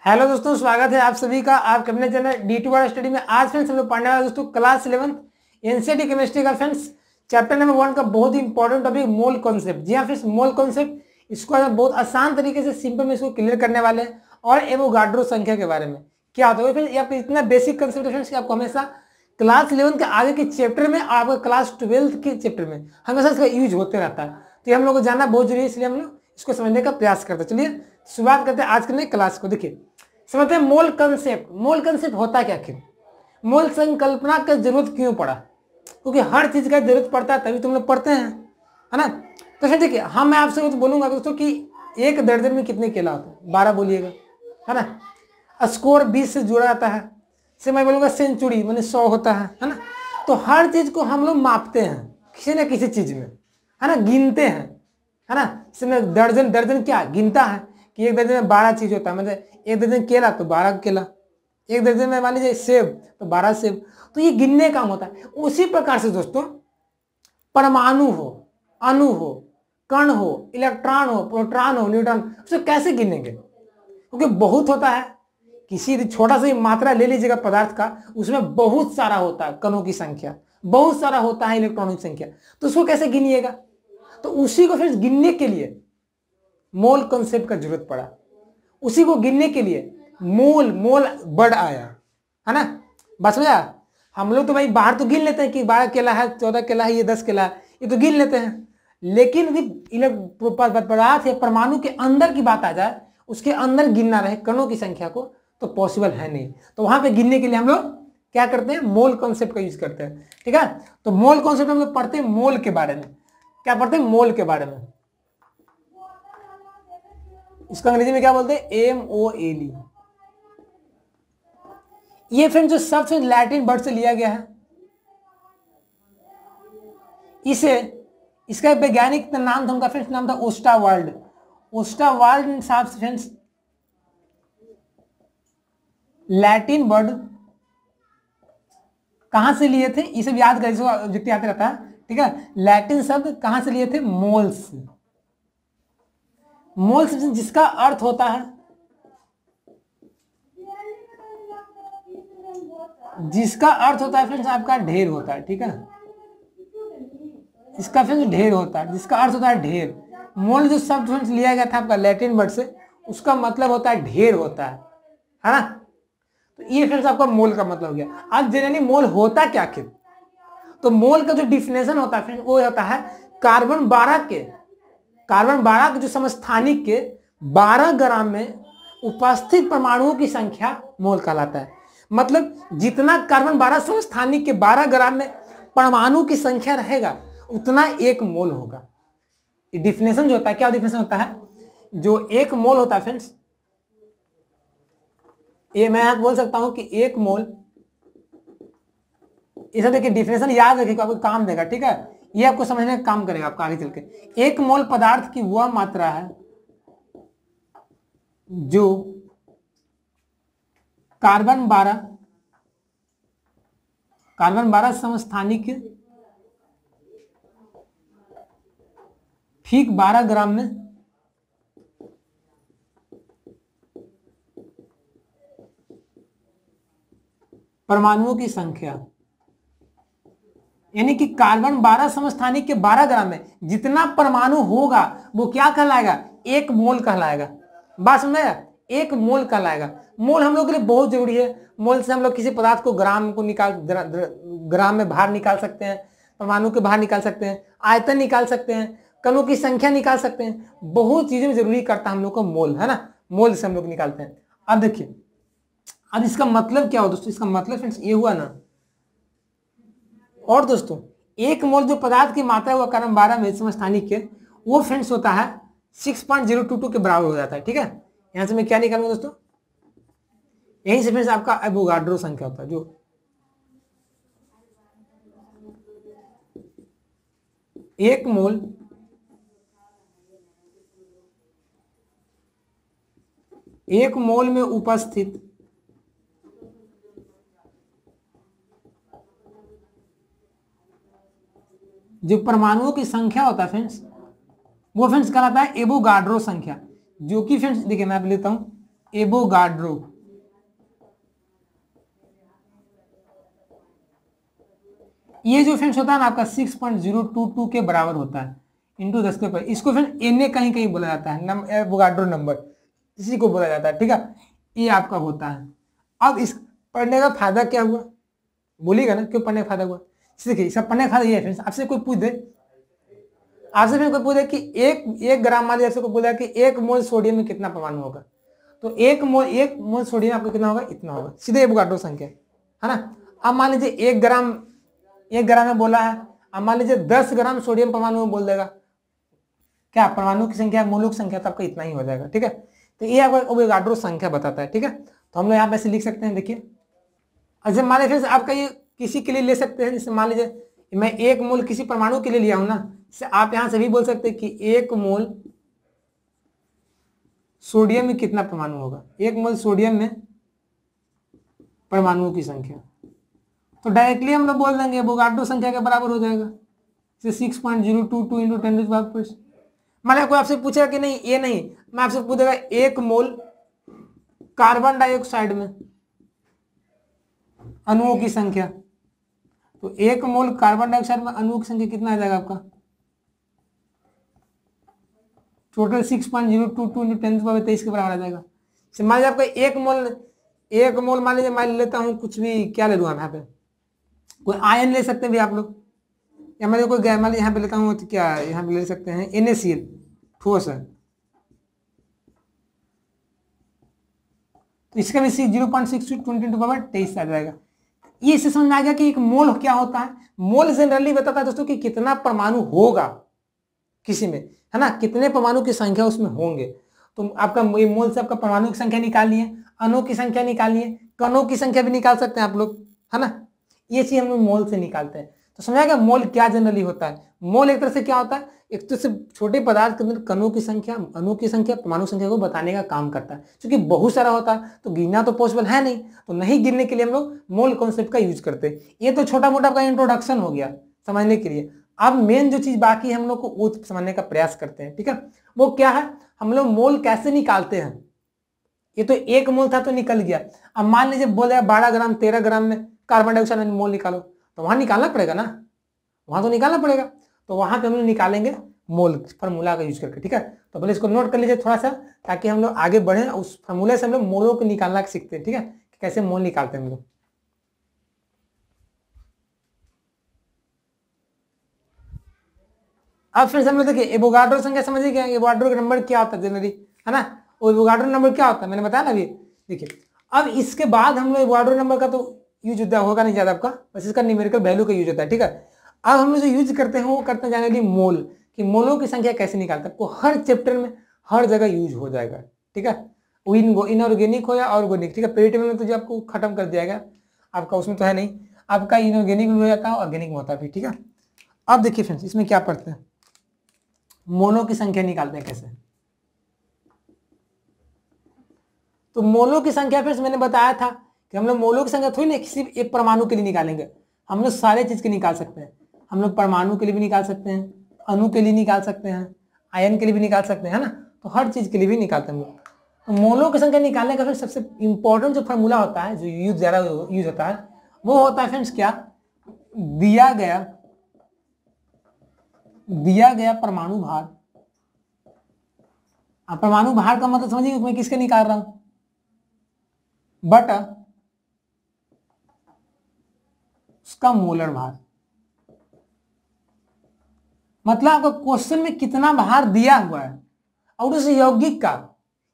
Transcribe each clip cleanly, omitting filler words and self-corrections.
Hello दोस्तों, स्वागत है आप सभी का आपके अपने चैनल D2 वाला स्टडी में। आज फ्रेंड्स हम लोग पढ़ने वाले दोस्तों क्लास 11 एनसीईआरटी केमिस्ट्री का फ्रेंड्स चैप्टर नंबर 1 का बहुत ही इंपॉर्टेंट टॉपिक मोल कॉन्सेप्ट। जी हाँ फ्रेंड्स, मोल कॉन्सेप्ट इसको हम बहुत आसान तरीके से सिंपल में इसको क्लियर करने वाले हैं। और एवोगाड्रो संख्या के बारे में क्या होता है फ्रेंड्स, ये आपको इतना बेसिक कंसेप्ट है फ्रेंड्स कि आपको हमेशा क्लास 11 के आगे के चैप्टर में, आपका क्लास 12 के चैप्टर में हमेशा इसका यूज होते रहता है। तो हम लोग को जानना बहुत जरूरी है, इसलिए हम लोग इसको समझने का प्रयास करते हैं। चलिए शुरुआत करते हैं आज के नए क्लास को। देखिए समझते हैं मोल कंसेप्ट। मोल कंसेप्ट होता क्या, आखिर मोल संकल्पना का जरूरत क्यों पड़ा? क्योंकि हर चीज का जरूरत पड़ता है तभी तुम लोग पढ़ते हैं, है ना। तो फिर देखिए मैं आपसे कुछ बोलूंगा दोस्तों कि एक दर्जन में कितने केला होते हैं? 12 बोलिएगा, है ना। स्कोर 20 से जुड़ा जाता है। से मैं बोलूंगा सेंचुरी मैंने 100 होता है ना। तो हर चीज को हम लोग मापते हैं किसी न किसी चीज में, है ना, गिनते हैं, है ना। इसमें दर्जन दर्जन क्या गिनता है कि एक दर्जन में 12 चीज होता है। मतलब एक दर्जन केला तो 12 केला, एक दर्जन में मान लीजिए सेब तो 12 सेब। तो ये गिनने काम होता है। उसी प्रकार से दोस्तों परमाणु हो, अणु हो, कण हो, इलेक्ट्रॉन हो, प्रोटॉन हो, न्यूट्रॉन, उसे कैसे गिनेंगे? क्योंकि बहुत होता है। किसी छोटा सा मात्रा ले लीजिएगा पदार्थ का, उसमें बहुत सारा होता है कणों की संख्या, बहुत सारा होता है इलेक्ट्रॉनों की संख्या। तो उसको कैसे गिनिएगा? तो उसी को फिर गिनने के लिए मोल कॉन्सेप्ट का जरूरत पड़ा। उसी को गिनने के लिए मोल वर्ड आया, है ना। बस में हम लोग तो भाई बाहर तो गिन लेते हैं कि 12 केला है, 14 केला है, ये 10 केला है, ये तो गिन लेते हैं। लेकिन पदार्थ या परमाणु के अंदर की बात आ जाए, उसके अंदर गिनना रहे कणों की संख्या को, तो पॉसिबल है नहीं। तो वहां पे गिनने के लिए हम लोग क्या करते हैं? मोल कॉन्सेप्ट का यूज करते हैं, ठीक है। तो मोल कॉन्सेप्ट हम लोग पढ़ते हैं मोल के बारे में। क्या पढ़ते हैं? मोल के बारे में। इसको अंग्रेजी में क्या बोलते हैं? MOLE। ये फ्रेंड्स जो शब्द लैटिन वर्ड से लिया गया है, इसे इसका वैज्ञानिक नाम था, उनका फ्रेंड्स नाम था ओस्टावाल्ड। ओस्टावाल्ड साहब फ्रेंड्स लैटिन वर्ड कहां से लिए थे? इसे भी याद करिए, ऑब्जेक्टिव आते रहता है, ठीक है। लैटिन शब्द कहां से लिए थे? मोल्स। मोल्स जिसका अर्थ होता है, जिसका अर्थ होता है फ्रेंड्स आपका ढेर होता है, ठीक है। इसका फ्रेंड्स ढेर होता है, जिसका अर्थ होता है ढेर। मोल जो शब्द फ्रेंड्स लिया गया था आपका लैटिन वर्ड से, उसका मतलब होता है ढेर होता है ना। तो ये फ्रेंड्स आपका मोल का मतलब हो गया। अब जनरली मोल होता क्या आखिर? तो मोल का जो डिफिनेशन होता है फ्रेंड्स वो होता है कार्बन 12 के जो समस्थानिक के 12 ग्राम में उपस्थित परमाणुओं की संख्या मोल कहलाता है। मतलब जितना कार्बन 12 समस्थानिक के 12 ग्राम में परमाणु की संख्या रहेगा उतना एक मोल होगा। डिफिनेशन जो होता है, क्या डिफिनेशन होता है? जो एक मोल होता है फ्रेंड्स, ये मैं बोल सकता हूं कि एक मोल, इसे देखिए डिफिनेशन याद रखिए, आपको काम देगा, ठीक है। ये आपको समझने का काम करेगा आपका आगे चल के। एक मोल पदार्थ की वह मात्रा है जो कार्बन 12 समस्थानिक ठीक 12 ग्राम में परमाणुओं की संख्या, यानी कि कार्बन 12 समस्थानिक के 12 ग्राम में जितना परमाणु होगा वो क्या कहलाएगा? एक मोल कहलाएगा। बात समझ में? एक मोल कहलाएगा। मोल हम लोग के लिए बहुत जरूरी है। मोल से हम लोग किसी पदार्थ को ग्राम को ग्राम में बाहर निकाल सकते हैं, परमाणु के बाहर निकाल सकते हैं, आयतन निकाल सकते हैं, कणों की संख्या निकाल सकते हैं। बहुत चीजें में जरूरी करता है हम लोग को मोल, है ना। मोल से हम लोग निकालते हैं। अब देखिए, अब इसका मतलब क्या हो दोस्तों? इसका मतलब फ्रेंड्स ये हुआ ना। और दोस्तों एक मोल जो पदार्थ की मात्रा हुआ कार्बन 12 में समस्थानिक के, वो फ्रेंड्स होता है 6.022 के बराबर हो जाता है, ठीक है। यहां से मैं क्या निकालूंगा दोस्तों? यहीं से फ्रेंड्स आपका एवोगाड्रो संख्या होता है। जो एक मोल में उपस्थित जो परमाणुओं की संख्या होता है फ्रेंड्स, वो फ्रेंड्स कहलाता है एवोगाड्रो संख्या। जो कि फ्रेंड्स देखिए मैं लेता हूं एवोगाड्रो। ये जो फ्रेंड्स होता है ना आपका 6.022 के बराबर होता है इंटू 10 के ऊपर। इसको फ्रेंड एन कहीं कहीं बोला जाता है, एवोगाड्रो नंबर इसी को बोला जाता है, ठीक है। ये आपका होता है। अब इस पढ़ने का फायदा क्या हुआ, बोलिएगा ना क्यों पढ़ने का फायदा हुआ। देखिए इसका पढ़ने का फायदा ये है फ्रेंड्स, आपसे कोई पूछ दे, आपसे फिर कोई पूछे कि एक ग्राम मान लीजिए, कोई बोला कि 1 मोल सोडियम में कितना परमाणु होगा, तो 1 मोल सोडियम आपको कितना होगा, इतना होगा, सीधे एवोगाड्रो संख्या है ना। अब मान लीजिए 1 ग्राम में बोला है, अब मान लीजिए 10 ग्राम सोडियम परमाणु में बोल देगा, क्या परमाणु की संख्या, मोलुक संख्या, तो आपका इतना ही हो जाएगा, ठीक है। तो ये आपको एवोगाड्रो संख्या बताता है, ठीक है। तो हम लोग यहाँ पे ऐसे लिख सकते हैं, देखिए। अच्छा मान लीजिए आपका ये किसी के लिए ले सकते हैं, जैसे मान लीजिए मैं 1 मोल किसी परमाणु के लिए लिया हूं ना, जैसे आप यहां से भी बोल सकते हैं कि 1 मोल सोडियम में कितना परमाणु होगा, 1 मोल सोडियम में परमाणुओं की संख्या, तो डायरेक्टली हम लोग बोल देंगे एवोगाड्रो संख्या के बराबर हो जाएगा, जैसे 6.022 इंटू 10⁻⁴। मान लिया कोई आपसे पूछेगा कि नहीं ये नहीं, मैं आपसे पूछेगा 1 मोल कार्बन डाइऑक्साइड में अणुओं की संख्या, तो 1 मोल कार्बन डाइऑक्साइड में अणुओं की संख्या कितना आ जाएगा आपका, टोटल 6.022 इंटू 10⁻23 के बराबर आ जाएगा। मान लीजिए आपका 1 मोल मान लीजिए मैं लेता हूं कुछ भी, क्या ले लूँ यहाँ पे, कोई आयन ले सकते हैं भी आप लोग, या मैं कोई मान लीजिए यहाँ पे लेता हूँ, तो क्या यहाँ पे ले सकते हैं NaCl, ठोस है, तो इसका भी 0.62 आ जाएगा। ये इससे समझ में आ गया कि एक मोल क्या होता है। मोल जनरली बताता है दोस्तों कि कितना परमाणु होगा किसी में, है ना, कितने परमाणु की संख्या उसमें होंगे। तो आपका मोल से आपका परमाणु की संख्या निकालिए, अणु की संख्या निकालिए, कणों की संख्या भी निकाल सकते हैं आप लोग, है ना। ये चीज हम लोग मोल से निकालते हैं। तो समझा गया मोल क्या जनरली होता है। मोल एक तरह से क्या होता है, एक तो सिर्फ छोटे पदार्थ के अंदर कणों की संख्या, अणु की संख्या, परमाणु संख्या को बताने का काम करता है। क्योंकि बहुत सारा होता है तो गिनना तो पॉसिबल है नहीं, तो नहीं गिनने के लिए हम लोग मोल कॉन्सेप्ट का यूज करते हैं। ये तो छोटा मोटा आपका इंट्रोडक्शन हो गया समझने के लिए। अब मेन जो चीज बाकी हम लोग को वो समझने का प्रयास करते हैं, ठीक है। वो क्या है, हम लोग मोल कैसे निकालते हैं। ये तो 1 मोल था तो निकल गया। अब मान लीजिए बोले 12 ग्राम 13 ग्राम में कार्बन डाइऑक्साइड में मोल निकालो, तो वहां निकालना पड़ेगा ना, वहां तो निकालना पड़ेगा। तो वहां पे हम लोग निकालेंगे मोल फार्मूला का यूज करके, ठीक है। तो पहले इसको नोट कर लीजिए थोड़ा सा, ताकि हम लोग आगे बढ़े, उस फार्मूले से हम लोग मोलों को निकालना सीखते हैं, ठीक है, कि कैसे मोल निकालते हैं हम लोग। अब फिर हम लोग देखिए एवोगाड्रो संख्या समझिए क्या, एवोगाड्रो का नंबर क्या होता है जनरली, है ना। और एवोगाड्रो नंबर क्या होता है मैंने बताया ना अभी। देखिए अब इसके बाद हम लोग एवोगाड्रो नंबर का तो यूज होगा नहीं ज्यादा आपका, बस इसका न्यूमेरिकल वैल्यू का यूज होता है, ठीक है। अब हम लोग जो यूज करते हैं वो करते हैं जनरली मोल, कि मोलों की संख्या कैसे निकालते हैं, आपको हर चैप्टर में हर जगह यूज हो जाएगा, ठीक है। इनऑर्गेनिक हो या ऑर्गेनिक, ठीक है। पेरिटेबल में तो जो आपको खत्म कर दिया जाएगा आपका, उसमें तो है नहीं, आपका इनऑर्गेनिक में हो जाता है, ऑर्गेनिक में होता है, ठीक है। अब देखिए फ्रेंड्स इसमें क्या पढ़ते हैं, मोलों की संख्या निकालते हैं कैसे। तो मोलों की संख्या फिर मैंने बताया था कि हम लोग मोलों की संख्या थोड़ी ना किसी एक परमाणु के लिए निकालेंगे, हम लोग सारे चीज के निकाल सकते हैं। हम लोग परमाणु के लिए भी निकाल सकते हैं, अणु के लिए निकाल सकते हैं, आयन के लिए भी निकाल सकते हैं, है ना। तो हर चीज के लिए भी निकालते हैं हम लोग। तो मोलों की संख्या निकालने का फिर सबसे इंपॉर्टेंट जो फॉर्मूला होता है, जो यूज ज्यादा यूज होता है, वो होता है फ्रेंड्स क्या, दिया गया परमाणु भार। परमाणु भार का मतलब समझिए मैं किसके निकाल रहा हूं, बटा उसका मोलर भार। मतलब आपको क्वेश्चन में कितना भार दिया हुआ है और उस यौगिक का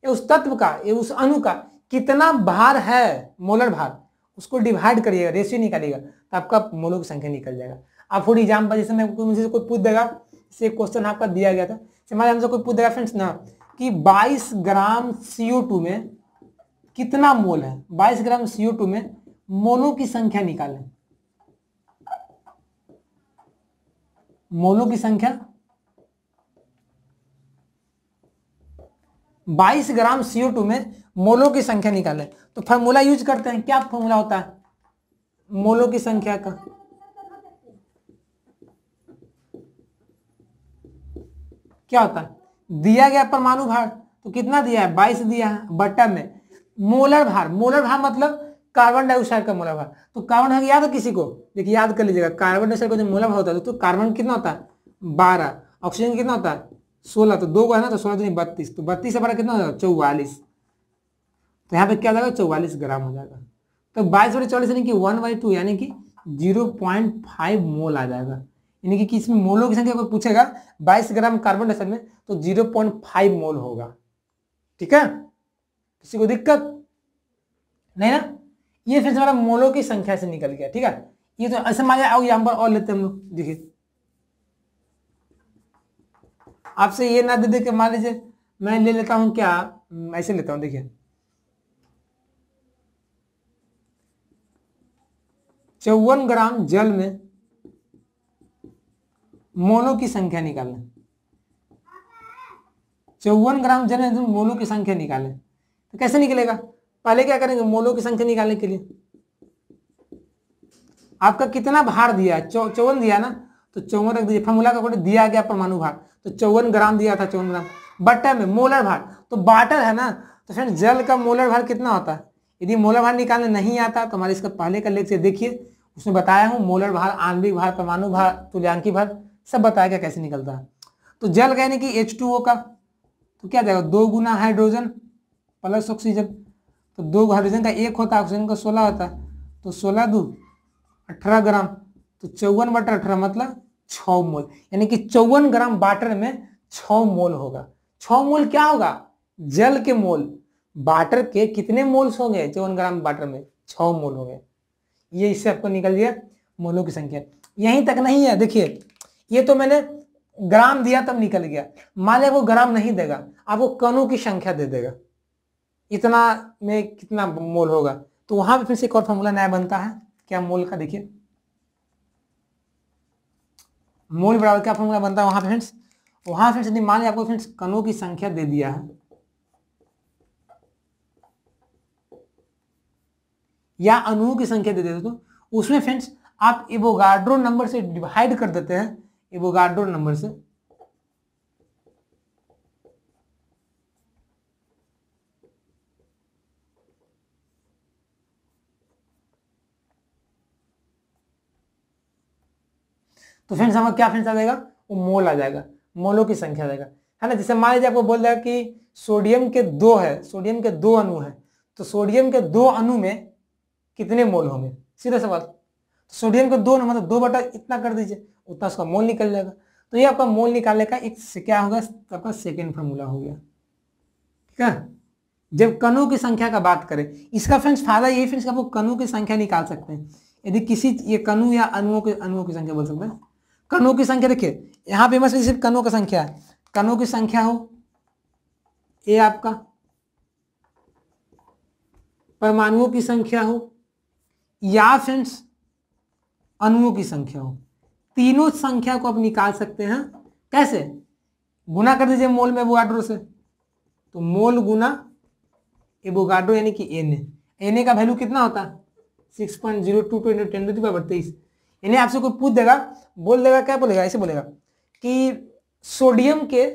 या उस तत्व का या उस अणु का कितना भार है, मोलर भार, उसको डिवाइड करिएगा, रेशियो निकालिएगा, तो आपका मोलों की संख्या निकल जाएगा। आप फॉर एग्जाम्पल जैसे मुझे कोई पूछ देगा, जैसे क्वेश्चन आपका दिया गया था, हमसे कोई पूछ देगा फ्रेंड्स ना कि 22 ग्राम CO2 में कितना मोल है, 22 ग्राम CO2 में मोलों की संख्या निकालें। मोलों की संख्या 22 ग्राम CO2 में मोलों की संख्या निकालें। तो फॉर्मूला यूज करते हैं, क्या फॉर्मूला होता है मोलों की संख्या का, क्या होता है, दिया गया परमाणु भार, तो कितना दिया है 22 दिया है, बटा में मोलर भार मतलब कार्बन डाइऑक्साइड का मोलर भार। तो कार्बन डाइऑक्साइड याद है किसी को? देखिए याद कर लीजिएगा, कार्बन डाइऑक्साइड का जो मोलर भार होता है तो कार्बन कितना होता है 12, ऑक्सीजन कितना होता है 16, तो 2 है ना, तो 16 दूनी 32, तो 32 से बड़ा कितना हो जाएगा 44, तो यहाँ पे क्या हो जाएगा 44 ग्राम हो जाएगा। तो 22/44 यानी कि 1/2 यानी कि 0.5 मोल आ जाएगा। यानी कि इसमें मोलों की संख्या कोई पूछेगा 22 ग्राम कार्बन डाइऑक्साइड में तो 0.5 मोल होगा। ठीक है, किसी को दिक्कत नहीं ना? ये फिर हमारा मोलों की संख्या से निकल गया। ठीक है, ये तो ऐसे मान आओ यहाँ पर और लेते हैं हम लोग। देखिए आपसे ये ना दे दे के मान लीजिए मैं ले लेता हूं क्या, ऐसे लेता हूं। देखिए 54 ग्राम जल में मोलों की संख्या निकालें। 54 ग्राम जल में मोलों की संख्या निकालें तो कैसे निकलेगा? पहले क्या करेंगे, मोलों की संख्या निकालने के लिए आपका कितना भार दिया है 54 दिया ना, तो 54 रख दीजिए। फॉर्मूला का कोड दिया गया परमाणु भार, तो 54 ग्राम दिया था, 54 ग्राम बट्टा में मोलर भार, तो वाटर है ना, तो फिर जल का मोलर भार कितना होता है? यदि मोलर भार निकालने नहीं आता तो हमारे इसका पहले का लेक्चर देखिए, उसमें बताया हूँ मोलर भार, आणविक भार, परमाणु भार, तुल्यांकी भार सब बताया गया कैसे निकलता है। तो जल का यानी कि H2O का तो क्या जाएगा 2 गुना हाइड्रोजन प्लस ऑक्सीजन, तो 2 हाइड्रोजन का 1 होता है, ऑक्सीजन का 16 होता है, तो 16 2 18 ग्राम, तो 54/18 मतलब 6 मोल, यानी कि 54 ग्राम वाटर में 6 मोल होगा। 6 मोल क्या होगा? जल के मोल। वाटर के कितने मोल्स होंगे 54 ग्राम वाटर में? 6 मोल हो गए। ये इससे आपको निकल गया मोलों की संख्या। यहीं तक नहीं है, देखिए ये तो मैंने ग्राम दिया तब निकल गया, मान लिया वो ग्राम नहीं देगा, आपको कणों की संख्या दे देगा, इतना में कितना मोल होगा, तो वहां पे फिर से एक और फॉर्मूला नया बनता है। क्या मोल का? देखिए मोल बराबर क्या फॉर्मूला बनता है वहां पे फ्रेंड्स? वहां फ्रेंड्स यदि मान लिया आपको फ्रेंड्स कणों की संख्या दे दिया है या अणुओं की संख्या दे देते तो उसमें फ्रेंड्स आप एवोगाड्रो नंबर से डिवाइड कर देते हैं, एवोगाड्रो नंबर से, तो फ्रेंड्स हमारा क्या फ्रेंड्स आ जाएगा? वो मोल आ जाएगा, मोलों की संख्या आ जाएगा, है ना। जैसे मान लीजिए आपको बोल दिया कि सोडियम के 2 है, सोडियम के 2 अणु है, तो सोडियम के 2 अणु में कितने मोल होंगे? सीधा सवाल। तो सोडियम के 2 मतलब 2 बटा इतना कर दीजिए, उतना उसका मोल निकल जाएगा। तो ये आपका मोल निकालने का एक क्या होगा? आपका सेकेंड फॉर्मूला हो गया। ठीक है, जब कणों की संख्या का बात करें, इसका फ्रेंड्स फायदा यही फ्रेंड्स आप कणों की संख्या निकाल सकते हैं। यदि किसी ये कणु या अणुओं की संख्या बोल सकते हैं। कणों की संख्या देखिए यहाँ पे बस सिर्फ कणों की संख्या है, कणों की संख्या हो ये आपका, परमाणुओं की संख्या हो या फ्रेंड्स अणुओं की संख्या हो, तीनों संख्या को आप निकाल सकते हैं। कैसे? गुना कर दीजिए मोल में एवोगाड्रो से, तो मोल गुना एवोगाड्रो यानी कि Na का वैल्यू कितना होता है 6.022 × 10⁻23। यानी आपसे कोई पूछ देगा, बोल देगा, क्या बोलेगा? ऐसे बोलेगा कि सोडियम के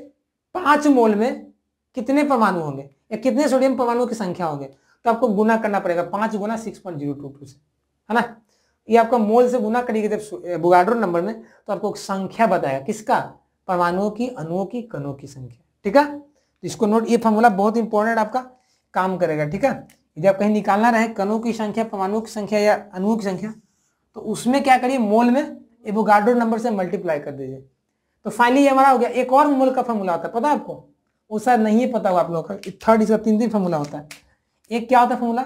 5 मोल में कितने परमाणु होंगे या कितने सोडियम परमाणुओं की संख्या होंगे, तो आपको गुना करना पड़ेगा 5 गुना 6.022 से, है ना। ये आपका मोल से गुना करिएगा जब एवोगाड्रो नंबर में, तो आपको संख्या बताएगा किसका? परमाणुओं की, अणुओं की, कणों की संख्या। ठीक है, तो इसको नोट, ये फॉर्मूला बहुत इंपॉर्टेंट आपका काम करेगा। ठीक है, यदि आप कहीं निकालना रहे कणों की संख्या, परमाणुओं की संख्या या अणुओं की संख्या, तो उसमें क्या करिए मोल में एवोगाड्रो नंबर से मल्टीप्लाई कर दीजिए, तो फाइनली ये हमारा हो गया। एक और मोल का फॉर्मूला होता है, पता है आपको? वो शायद नहीं पता हुआ आप लोगों का, थर्ड इसका 3 फॉर्मूला होता है। एक क्या होता है फॉर्मूला?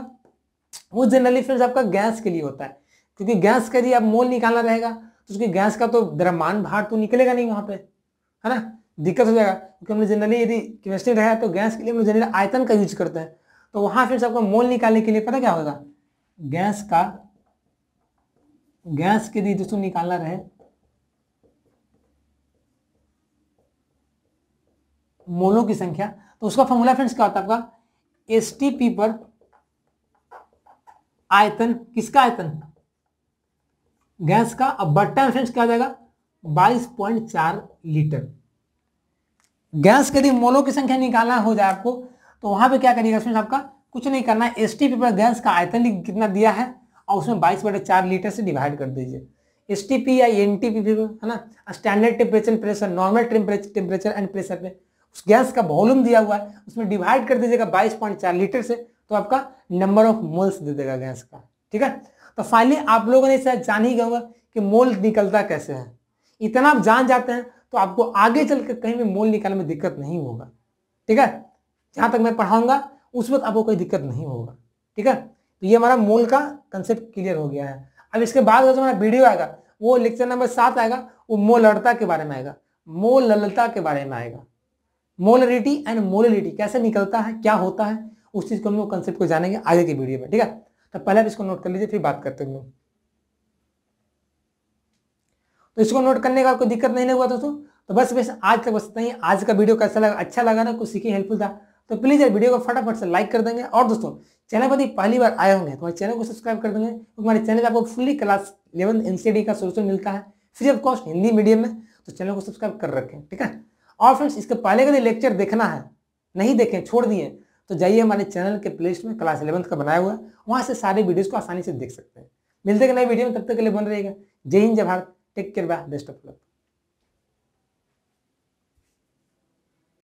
वो जनरली फ्रेंड्स आपका गैस के लिए होता है, क्योंकि गैस का यदि आप मोल निकालना रहेगा तो उसकी गैस का तो द्रव्यमान भार तो निकलेगा नहीं वहां पे, है ना, दिक्कत हो जाएगा। क्योंकि हमने जनरली यदि केमिस्ट्री रहा तो गैस के लिए हम जनरली आयतन का यूज करते हैं, तो वहां फिर आपका मोल निकालने के लिए पता क्या होगा? गैस के लिए दोस्तों निकालना रहे मोलों की संख्या, तो उसका फॉर्मूला फ्रेंड्स क्या होता है आपका? एसटीपी पर आयतन, किसका आयतन? गैस का। अब बट्टा में फ्रेंड्स क्या हो जाएगा? 22.4 लीटर। गैस के यदि मोलों की संख्या निकालना हो जाए आपको, तो वहां पे क्या करिएगा फ्रेंड्स? आपका कुछ नहीं करना है, STP पर गैस का आयतन कितना दिया है और उसमें 22/4 लीटर से डिवाइड कर दीजिए। STP या NTP है ना, standard temperature pressure, normal temperature and pressure पे उस गैस का वॉल्यूम दिया हुआ है, उसमें डिवाइड कर दीजिएगा 22.4 लीटर से, तो आपका नंबर ऑफ मोल्स दे देगा गैस का। ठीक है, तो फाइनली आप लोगों ने शायद जान ही गया होगा कि मोल निकलता कैसे है। इतना आप जान जाते हैं तो आपको आगे चल के कहीं भी मोल निकालने में दिक्कत नहीं होगा। ठीक है, जहां तक मैं पढ़ाऊंगा उस वक्त आपको कोई दिक्कत नहीं होगा। ठीक है, तो ये हमारा मोल का कंसेप्ट क्लियर हो गया है। अब इसके बाद जो हमारा वीडियो आएगा वो लेक्चर नंबर 7 आएगा, वो मोलरता के बारे में आएगा, मोललता के बारे में आएगा। मोलरिटी एंड मोलिलिटी कैसे निकलता है, क्या होता है, उस चीज को हम लोग कंसेप्ट को जानेंगे आगे की वीडियो में। ठीक है, तो पहले आप इसको नोट कर लीजिए, फिर बात करते हैं। तो इसको नोट करने का कोई दिक्कत नहीं हुआ दोस्तों। तो बस आज तक बस इतना ही। आज का वीडियो कैसा लगा, अच्छा लगा ना, कुछ सीखे, हेल्पफुल था, तो प्लीज यार वीडियो को फटाफट से लाइक कर देंगे। और दोस्तों चैनल पर पहली बार आए होंगे तो हमारे चैनल को सब्सक्राइब कर देंगे। तो हमारे चैनल पर आपको फुल्ली क्लास 11 NCERT का सोल्यूशन मिलता है free of cost Hindi medium में, तो चैनल को सब्सक्राइब कर रखें। ठीक है, और फ्रेंड्स इसके पहले का लेक्चर देखना है, नहीं देखें, छोड़ दिए, तो जाइए हमारे चैनल के प्लेलिस्ट में क्लास 11 का बनाया हुआ है, वहां से सारे वीडियोस को आसानी से देख सकते हैं। मिलते हैं नए वीडियो में, तब तक के लिए बन रहेगा। जय हिंद, जय Bharat, take care, bye, best of luck.